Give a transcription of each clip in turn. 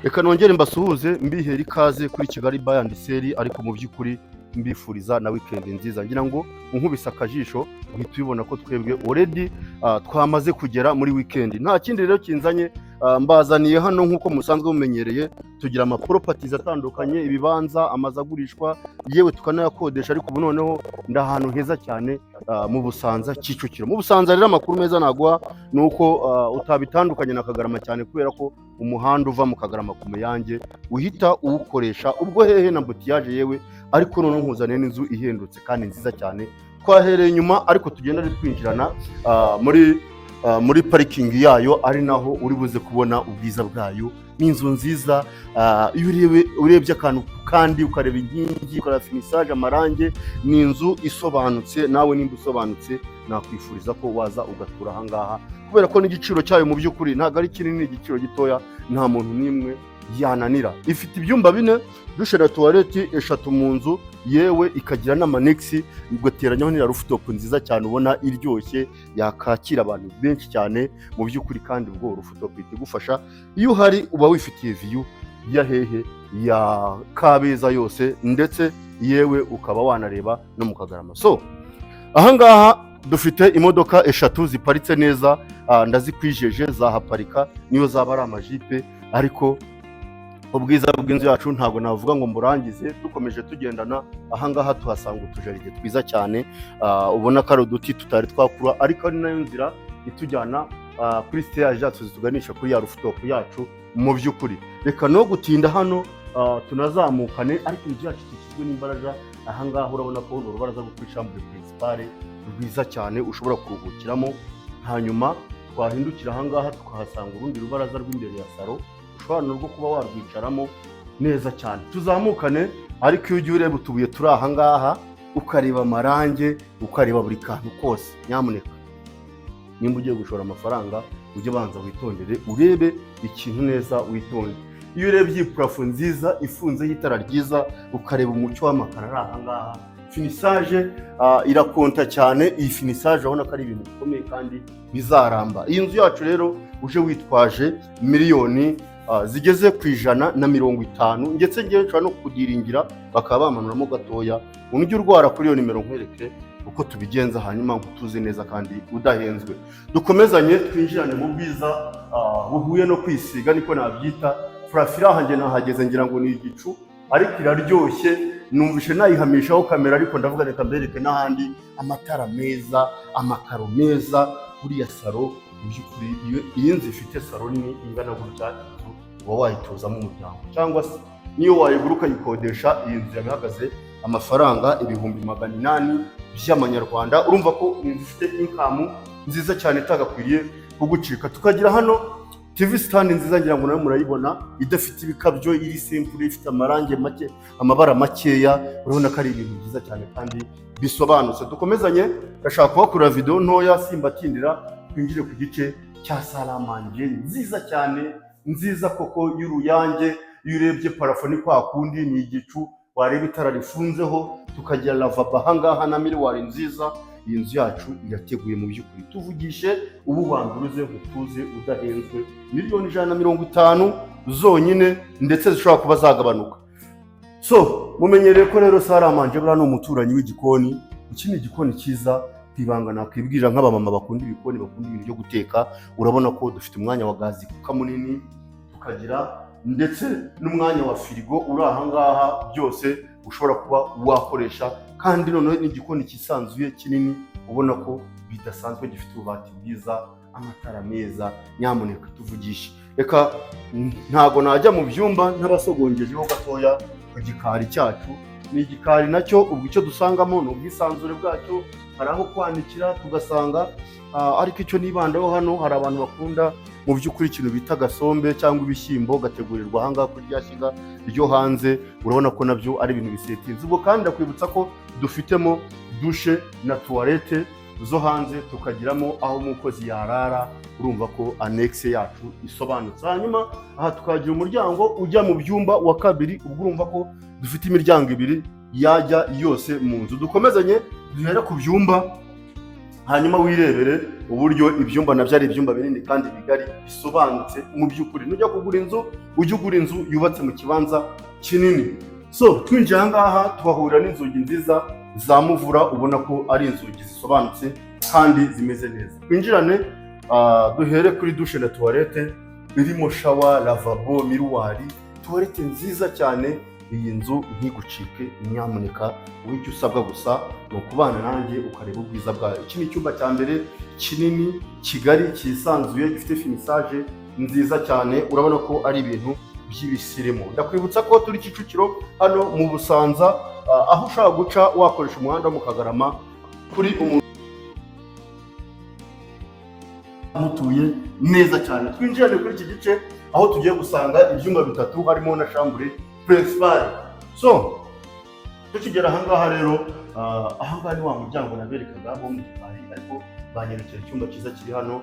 Reka nongere mbasuhuze mbihera ikaze kuri Kigali Buy and Sell, ariko mu by'ukuri mbifuriza na weekend nziza. Ngira ngo unkubise akajisho uhita ubibona ko twebwe already twamaze kugera muri weekend. Nta kindi rero kinzanye, mbazaniye hano nk'uko musanzwe mumenyereye, tugira ama properties atandukanye, ibibanza, amazu agurishwa, yewe tukanayakodesha, ariko ubu noneho ndahantu heza cyane mu Busanza Kicukiro. Mu Busanza rero amakuru meza naguha nuko utabitandukanye na Kagarama cyane, kubera ko umuhanda uva mu Kagarama ku Muyange uhita uwukoresha ubwo hehe na mbutiyaje yewe, ariko noneho nkuzaniye n'inzu ihendutse kandi nziza cyane. Twahereye inyuma ariko tugenda twinjirana muri parikingi yayo, ari naho uri buze kubona ubwiza bwayo. Ni inzu nziza, iyo urebye akantu kandi ukareba inkingi, ukareba finisage, amarange, ni inzu isobanutse. Nawe nimba usobanutse nakwifuriza ko waza ugatura ahangaha, kubera ko n'igiciro cyayo mu by'ukuri ntabwo ari kinini, igiciro gitoya, nta muntu n'imwe yananira. Ifite ibyumba 4, dushe na tuwareti 3 mu nzu, yewe ikagira n'amanexi, ugateranyaho na rooftop nziza cyane ubona iryoshye, yakakira abantu benshi cyane mu by'ukuri. Kandi ubwo rooftop itagufasha iyo uhari uba wifitiye view ya hehe ya Kabeza yose, ndetse yewe ukaba wanareba no mu Kagarama. So ahangaha dufite imodoka 3 ziparitse neza, ndazikwijeje zahaparika niyo zaba ari amajipe, ariko ubwiza bw'inzu yacu ntabwo navuga ngo mburangize. Dukomeje tugendana ahangaha tuhasanga utujaride twiza cyane, ubona ko ari uduti tutari twakura, ariko ari nayo nzira itujyana kuri stage yacu zituganisha kuri ya rooftop yacu. Mu by'ukuri reka no gutinda hano, tunazamukane, ariko inzu yacu ikikijwe n'imbaraga. Ahangaha urabona ko urubaraza rwo kuri chambre principale rwiza cyane ushobora kuruhukiramo. Hanyuma twahindukira ahangaha tukahasanga urundi rubaraza rw'imbere ya salo, ushobora no kuba warwicaramo neza cyane. Tuzamukane, ariko iyo ugiye ureba utubuye turi ahangaha, ukareba amarange, ukareba buri kantu kose, nyamuneka nimba ugiye gushora amafaranga ujye banza witondere, urebe ikintu neza witonde. Iyo urebye iyi plafond nziza ifunzeho itara ryiza, ukareba umucyo w'amakara ari ahangaha, finisage irakonta cyane. Iyi finisage urabona ko ari ibintu bikomeye kandi bizaramba. Iyi nzu yacu rero uje witwaje miliyoni zigeze ku 150, ndetse ngewe nshobora no kudiringira bakaba bamanuramo gatoya. Unujye urwara kuri iyo nimero nkwereke uko tubigenza, hanyuma ngutuze neza kandi udahenzwe. Dukomezanye twinjirane mu bwiza buhuye no kwisiga, niko nabyita. Furafira hanjye nahageze ngira ngo ni igicu, ariko iraryoshye. Numvishe nayihamishaho kamera, ariko ndavuga reka mbereke n'ahandi. Amatara meza, amakaro meza, buriya salo mu by'ukuri. Iyi nzu ifite salo nini ingana gutya, uba wayituzamo umuryango, cyangwa se niyo wayigura ukayikodesha. Iyi nzu yabihagaze amafaranga 800 by'amanyarwanda. Urumva ko inzu ifite income nziza cyane itagakwiriye kugucika. Tukagira hano TV stand nziza, ngira ngo nawe murayibona, idafite ibikabyo, iri simple, ifite amarange make, amabara makeya. Urabona ko ari ibintu byiza cyane kandi bisobanutse. Dukomezanye, ndashaka kubakorera video ntoya simbatindira, twinjire ku gice cya salamanje nziza cyane, nziza koko y'uruyange. Iyo urebye parafoni kwa kundi ni igicu, wareba itara rifunzeho, tukagira lavabo ahangaha na miroir nziza. Iyi nzu yacu irateguye mu by'ukuri. Tuvugishe ubu wanduruze nkutuze udahenzwe, miliyoni 150 zonyine, ndetse zishobora kuba zagabanuka. So mumenyereye ko rero salamanje bura no umuturanyi w'igikoni. Iki ni igikoni cyiza kwibanga, nakwibwira nk'abamama bakunda ibikoni, bakunda ibintu byo guteka. Urabona ko dufite umwanya wa gazi kuka munini, tukagira ndetse n'umwanya wa firigo uri ahangaha, byose ushobora kuba wakoresha. Kandi noneho n'igikoni kisanzuye kinini, ubona ko bidasanzwe, gifite ububati bwiza, amatara meza. Nyamuneka tuvugishe, reka ntago najya mu byumba ntabasogongejeho gatoya ku gikari cyacu. Ni igikari nacyo ubwo icyo dusangamo ni ubwisanzure bwacyo, hari aho kwanikira tugasanga, ariko icyo nibandaho hano, hari abantu bakunda mu by'ukuri ikintu bita gasombe cyangwa ibishyimbo, gategurirwa ahangaha kuri rya shyiga ryo hanze. Urabona ko nabyo ari ibintu bisetinze. Ubwo kandi ndakwibutsa ko dufitemo dushe na tuwarete zo hanze, tukagiramo aho umukozi yarara. Urumva ko annexe yacu isobanutse. Hanyuma aha tukagira umuryango ujya mu byumba wa kabiri. Ubwo urumva ko dufite imiryango 2 yajya yose mu nzu. Dukomezanye duhera ku byumba. hanyuma wirebere uburyo ibyumba nabyo ari ibyumba binini kandi bigari bisobanutse mu by'ukuri. Nujya kugura inzu ujye ugura inzu yubatse mu kibanza kinini. So twinjiye aha ngaha tuhahurira n'inzugi nziza za Muvura, ubona ko ari inzugi zisobanutse kandi zimeze neza. Twinjirane duhere kuri dushe na tuwarete birimo shawa, lavabo, miruwari, tuwarete nziza cyane. Iyi nzu ntigucike, nyamuneka icyo usabwa gusa ni ukubana nanjye ukareba ubwiza bwayo. Iki ni icyumba cya mbere kinini, kigari, cyisanzuye, gifite finisaje nziza cyane. Urabona ko ari ibintu by'ibisirimu. Ndakwibutsa ko turi Kicukiro hano mu Busanza, aho ushaka guca wakoresha umuhanda wo mu Kagarama kuri mutuye neza cyane. Twinjirane kuri iki gice aho tugiye gusanga ibyumba bitatu harimo na chambre principale. So tukigera aha ngaha rero, aha ngaha ni wa muryango naberekaga wo mu gikari, ariko banyerekera icyumba cyiza kiri hano.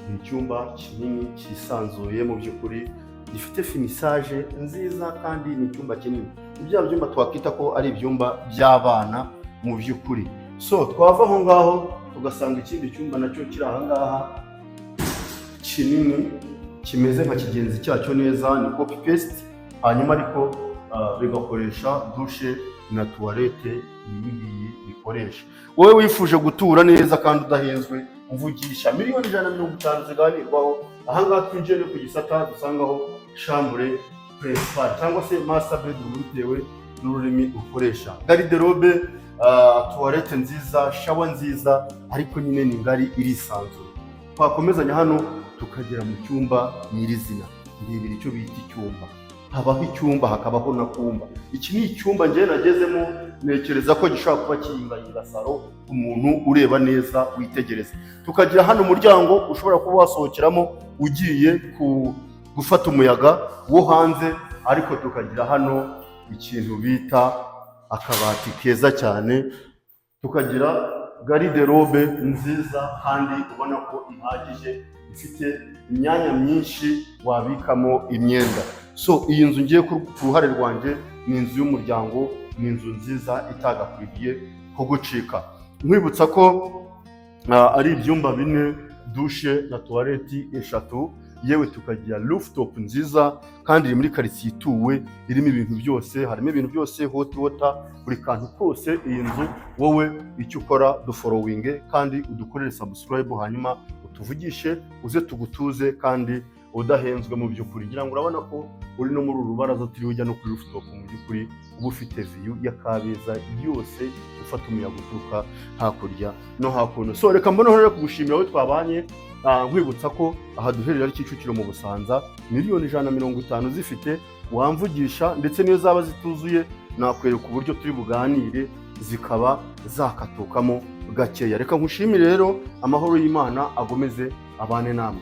Ni icyumba kinini cyisanzuye mu by'ukuri, gifite finisage nziza kandi ni icyumba kinini. Ibya byumba twakwita ko ari ibyumba by'abana mu by'ukuri. So twava aho ngaho tugasanga ikindi cyumba nacyo kiri aha ngaha kinini, kimeze nka kigenzi cyacyo neza, ni copy paste, hanyuma ariko bigakoresha dushe na tuwarete iyi bikoresha. Wowe wifuje gutura neza kandi udahenzwe, uvugisha miliyoni 150 ziganirwaho. Aha ngaha twinjiye ku gisata dusangaho chambre principale cyangwa se master bedroom bitewe n'ururimi ukoresha. Garderobe, tuwarete nziza, shawa nziza, ariko nyine ni ngari, irisanzuye. Twakomezanya hano tukagera mu cyumba nyirizina. Ndebera icyo bita icyumba. Habaho icyumba hakabaho na kumba. Iki ni icyumba njye nagezemo, nekereza ko gishobora kuba kiyingayinga saro, umuntu ureba neza witegereza. Tukagira hano umuryango ushobora kuba wasohokeramo ugiye gufata umuyaga wo hanze, ariko tukagira hano ikintu bita akabati keza cyane. Tukagira garderobe nziza kandi ubona ko ihagije, ifite imyanya myinshi wabikamo imyenda. So iyi nzu ngiye ku ruhare rwanjye ni inzu y'umuryango, ni inzu nziza itagakwiriye kugucika. Nkwibutsa ko ari ibyumba 4, dushe na tuwareti 3, yewe tukagira rooftop nziza kandi iri muri quartier ituwe, irimo ibintu byose, harimo ibintu byose, hot water, buri kantu kose. Iyi nzu wowe icyo ukora dufollowing kandi udukorere subscribe, hanyuma utuvugishe uze tugutuze kandi udahenzwe mu by'ukuri. Ngira ngo urabona ko uri no muri urubaraza turi ujya no kuri rooftop, mu by'ukuri uba ufite view ya Kabeza yose, ufata umuyaga uturuka hakurya no hakuno. So reka mbona rero kugushimira wowe twabanye, nkwibutsa ko aha duherera ari Kicukiro mu Busanza, miliyoni 150 zifite wamvugisha, ndetse niyo zaba zituzuye nakwereka uburyo turi buganire zikaba zakatukamo gakeya. Reka nkushimire rero, amahoro y'Imana agomeze abane namwe.